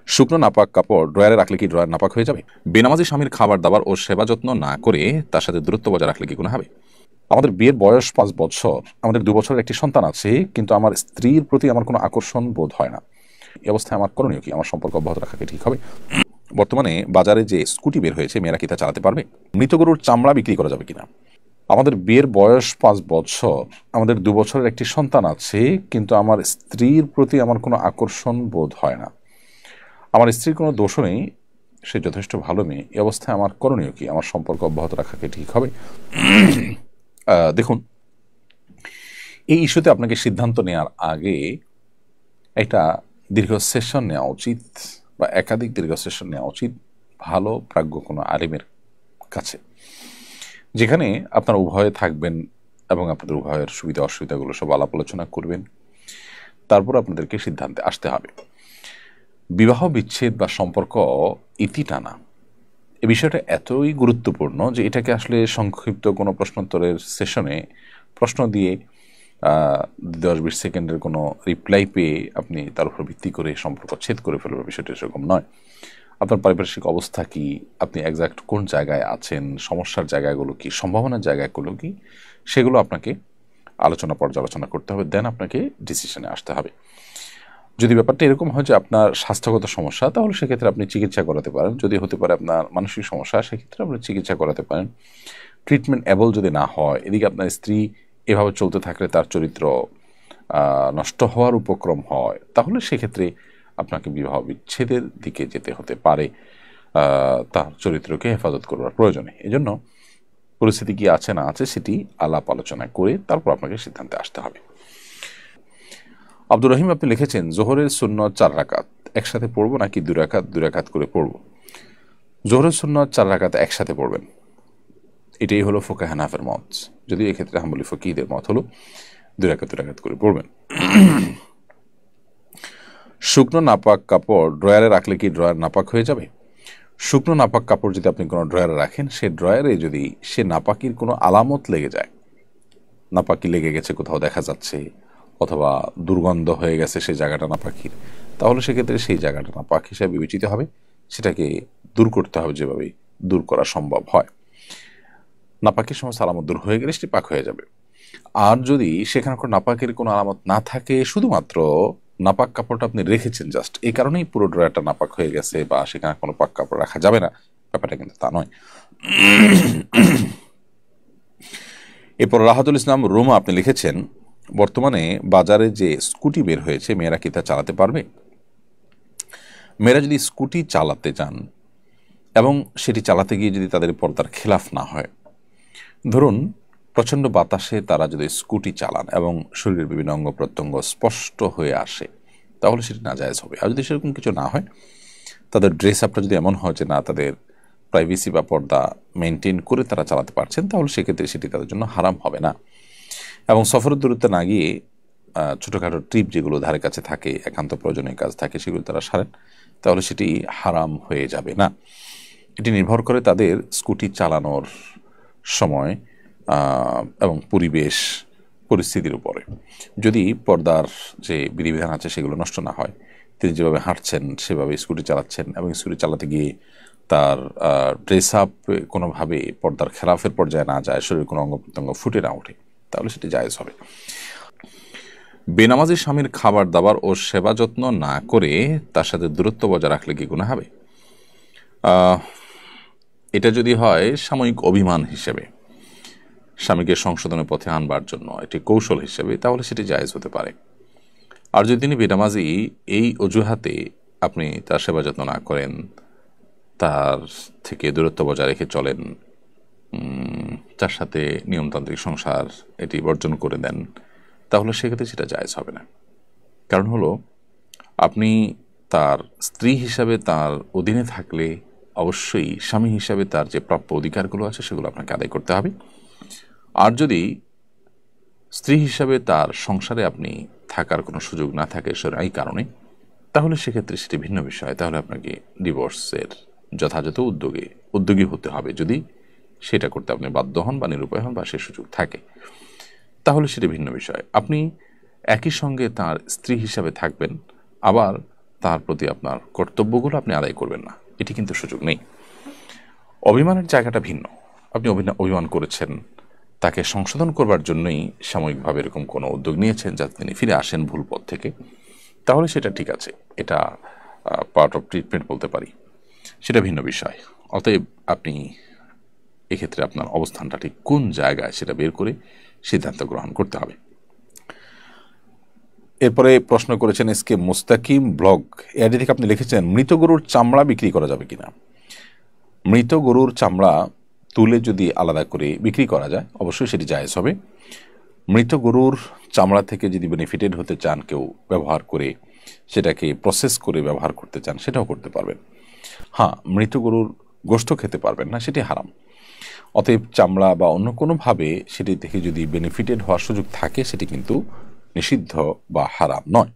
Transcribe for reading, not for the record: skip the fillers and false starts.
শুকনো নাপাক কাপড় ড্রয়ারে রাখলে কি ড্রয়ার নাপাক হয়ে যাবে? বেনামাজি স্বামীর খাবার দাবার ও সেবা যত্ন না করে তার সাথে দূরত্ব বজায় রাখলে কি গুনাহ হবে? আমাদের বিয়ের বয়স ৫ বছর, আমাদের ২ বছরের একটি সন্তান আছে, কিন্তু আমার স্ত্রীর প্রতি আমার কোনো আকর্ষণ বোধ হয় না। এই অবস্থায় আমার করণীয় কি? আমার সম্পর্ক অব্যাহত রাখা কি ঠিক হবে? বর্তমানে বাজারে যে স্কুটি বের হয়েছে, মেয়েরা কি তা চালাতে পারবে? মৃত গরুর চামড়া বিক্রি করা যাবে কিনা? আমাদের বিয়ের বয়স ৫ বছর, আমাদের ২ বছরের একটি সন্তান আছে, কিন্তু আমার স্ত্রীর প্রতি আমার কোনো আকর্ষণ বোধ হয় না। আমার স্ত্রীর কোনো দোষও নেই, সে যথেষ্ট ভালো মেয়ে। এই অবস্থায় আমার করণীয় কি? আমার সম্পর্ক অব্যাহত রাখা কি ঠিক হবে? দেখুন, এই ইস্যুতে আপনাকে সিদ্ধান্ত নেওয়ার আগে একটা দীর্ঘ সেশন নেওয়া উচিত, বা একাধিক দীর্ঘ সেশন নেওয়া উচিত ভালো প্রাজ্ঞ কোনো আলিমের কাছে, যেখানে আপনারা উভয়ে থাকবেন এবং আপনাদের উভয়ের সুবিধা অসুবিধাগুলো সব আলাপ আলোচনা করবেন। তারপর আপনাদেরকে সিদ্ধান্তে আসতে হবে। বিবাহ বিচ্ছেদ বা সম্পর্ক ইতি টানা, এই বিষয়টা এতই গুরুত্বপূর্ণ যে এটাকে আসলে সংক্ষিপ্ত কোনো প্রশ্নোত্তরের সেশনে প্রশ্ন দিয়ে 10-20 সেকেন্ডের কোনো রিপ্লাই পেয়ে আপনি তার উপর ভিত্তি করে সম্পর্ক ছেদ করে ফেলবেন, বিষয়টা সেরকম নয়। আপনার পারিপার্শ্বিক অবস্থা কি, আপনি একজ্যাক্ট কোন জায়গায় আছেন, সমস্যার জায়গাগুলো কি, সম্ভাবনার জায়গাগুলো কি, সেগুলো আপনাকে আলোচনা পর্যালোচনা করতে হবে, দেন আপনাকে ডিসিশনে আসতে হবে। যদি ব্যাপারটা এরকম হয় যে আপনার স্বাস্থ্যগত সমস্যা, তাহলে সেক্ষেত্রে আপনি চিকিৎসা করাতে পারেন। যদি হতে পারে আপনার মানসিক সমস্যা, সেক্ষেত্রে আপনি চিকিৎসা করাতে পারেন। ট্রিটমেন্ট অ্যাবল যদি না হয়, এদিকে আপনার স্ত্রী এভাবে চলতে থাকলে তার চরিত্র নষ্ট হওয়ার উপক্রম হয়, তাহলে সেক্ষেত্রে আপনাকে বিবাহ বিচ্ছেদের দিকে যেতে হতে পারে। তার চরিত্রকে হেফাজত করবার প্রয়োজনে এজন্য পরিস্থিতি কি আছে না আছে সেটি আলাপ আলোচনা করে তারপর আপনাকে সিদ্ধান্তে আসতে হবে। আব্দুর রহিম, আপনি লিখেছেন জোহরের সুন্নত 4 রাকাত একসাথে পড়বো নাকি 2 রাকাত 2 রাকাত করে পড়বো? জোহরের সুন্নত 4 রাকাত একসাথে পড়বেন, এটাই হলো ফোকাহে হানাফের মত। যদি এক্ষেত্রে হাম্বলি ফকিহদের মত হলো 2 রাকাত 2 রাকাত করে পড়বেন। শুকনো নাপাক কাপড় ড্রয়ারে রাখলে কি ড্রয়ার নাপাক হয়ে যাবে? শুকনো নাপাক কাপড় যদি আপনি কোনো ড্রয়ারে রাখেন, সে ড্রয়ারে যদি সে নাপাকির কোনো আলামত লেগে যায়, নাপাকি লেগে গেছে কোথাও দেখা যাচ্ছে, অথবা দুর্গন্ধ হয়ে গেছে সেই জায়গাটা নাপাকির, তাহলে সেক্ষেত্রে সেই জায়গাটা নাপাক হিসাবে বিবেচিত হবে। সেটাকে দূর করতে হবে যেভাবে দূর করা সম্ভব হয়। নাপাকির সমস্ত আলামত দূর হয়ে গেলে সেটি পাক হয়ে যাবে। আর যদি সেখানে নাপাকের কোনো আলামত না থাকে, শুধুমাত্র নাপাক কাপড়টা আপনি রেখেছেন জাস্ট এই কারণেই পুরো ড্রয়ারটা নাপাক হয়ে গেছে বা সেখানে কোনো পাক কাপড় রাখা যাবে না, ব্যাপারটা কিন্তু তা নয়। এরপর রাহাতুল ইসলাম রোমা, আপনি লিখেছেন বর্তমানে বাজারে যে স্কুটি বের হয়েছে, মেয়েরা কি তা চালাতে পারবে? মেয়েরা যদি স্কুটি চালাতে যান এবং সেটি চালাতে গিয়ে যদি তাদের পর্দার খেলাফ না হয়, ধরুন প্রচণ্ড বাতাসে তারা যদি স্কুটি চালান এবং শরীরের বিভিন্ন অঙ্গ প্রত্যঙ্গ স্পষ্ট হয়ে আসে, তাহলে সেটি নাজায়েজ হবে। আর যদি সেরকম কিছু না হয়, তাদের ড্রেস আপটা যদি এমন হয় যে না তাদের প্রাইভেসি বা পর্দা মেনটেন করে তারা চালাতে পারছেন, তাহলে সেক্ষেত্রে সেটি তাদের জন্য হারাম হবে না। এবং সফরের দূরত্বে না গিয়ে ছোটোখাটো ট্রিপ যেগুলো ধারে কাছে থাকে, একান্ত প্রয়োজনীয় কাজ থাকে, সেগুলো তারা সারেন, তাহলে সেটি হারাম হয়ে যাবে না। এটি নির্ভর করে তাদের স্কুটি চালানোর সময় এবং পরিবেশ পরিস্থিতির উপরে। যদি পর্দার যে বিধিবিধান আছে সেগুলো নষ্ট না হয়, তিনি যেভাবে হাঁটছেন সেভাবে স্কুটি চালাচ্ছেন এবং স্কুটি চালাতে গিয়ে তার ড্রেস আপ কোনোভাবে পর্দার খেলাফের পর্যায়ে না যায়, শরীরের কোনো অঙ্গ প্রত্যঙ্গ ফুটে না ওঠে, তাহলে সেটি জায়েজ হবে। বেনামাজি স্বামীর খাবার দাবার ও সেবা যত্ন না করে তার সাথে দূরত্ব বজায় রাখলে কি গুনাহ হবে? এটা যদি হয় সাময়িক অভিমান হিসেবে, স্বামীকে সংশোধনের পথে আনবার জন্য এটি কৌশল হিসেবে, তাহলে সেটি জায়েজ হতে পারে। আর যদি তিনি বেনামাজি এই অজুহাতে আপনি তার সেবা যত্ন না করেন, তার থেকে দূরত্ব বজায় রেখে চলেন, তার সাথে নিয়মতান্ত্রিক সংসার এটি বর্জন করে দেন, তাহলে সেক্ষেত্রে সেটা জায়েজ হবে না। কারণ হলো, আপনি তার স্ত্রী হিসাবে তার অধীনে থাকলে অবশ্যই স্বামী হিসাবে তার যে প্রাপ্য অধিকারগুলো আছে সেগুলো আপনাকে আদায় করতে হবে। আর যদি স্ত্রী হিসাবে তার সংসারে আপনি থাকার কোনো সুযোগ না থাকে এই কারণে, তাহলে সেক্ষেত্রে সেটি ভিন্ন বিষয়। তাহলে আপনাকে ডিভোর্সের যথাযথ উদ্যোগী হতে হবে। যদি সেটা করতে আপনি বাধ্য হন বা নিরুপায় হন বা সে সুযোগ থাকে, তাহলে সেটি ভিন্ন বিষয়। আপনি একই সঙ্গে তার স্ত্রী হিসাবে থাকবেন, আবার তার প্রতি আপনার কর্তব্যগুলো আপনি আদায় করবেন না, এটি কিন্তু সুযোগ নেই। অভিমানের জায়গাটা ভিন্ন। আপনি অভিমান করেছেন, তাকে সংশোধন করবার জন্যই সাময়িকভাবে এরকম কোনো উদ্যোগ নিয়েছেন যাতে তিনি ফিরে আসেন ভুল পথ থেকে, তাহলে সেটা ঠিক আছে, এটা পার্ট অফ ট্রিটমেন্ট বলতে পারি, সেটা ভিন্ন বিষয়। অতএব আপনি এক্ষেত্রে আপনার অবস্থানটা ঠিক কোন জায়গায় সেটা বের করে সিদ্ধান্ত গ্রহণ করতে হবে। এরপরে প্রশ্ন করেছেন এসকে মুস্তাকিম ব্লগ, এআইডি থেকে আপনি লিখেছেন মৃত গরুর চামড়া বিক্রি করা যাবে কিনা। মৃত গরুর চামড়া তুলে যদি আলাদা করে বিক্রি করা যায় অবশ্যই সেটি জায়েজ হবে। মৃত গরুর চামড়া থেকে যদি বেনিফিটেড হতে চান, কেউ ব্যবহার করে সেটাকে প্রসেস করে ব্যবহার করতে চান, সেটাও করতে পারবেন। হ্যাঁ, মৃত গরুর গোশত খেতে পারবেন না, সেটি হারাম। অতএব চামড়া বা অন্য কোনোভাবে সেটি থেকে যদি বেনিফিটেড হওয়ার সুযোগ থাকে সেটি কিন্তু নিষিদ্ধ বা হারাম নয়।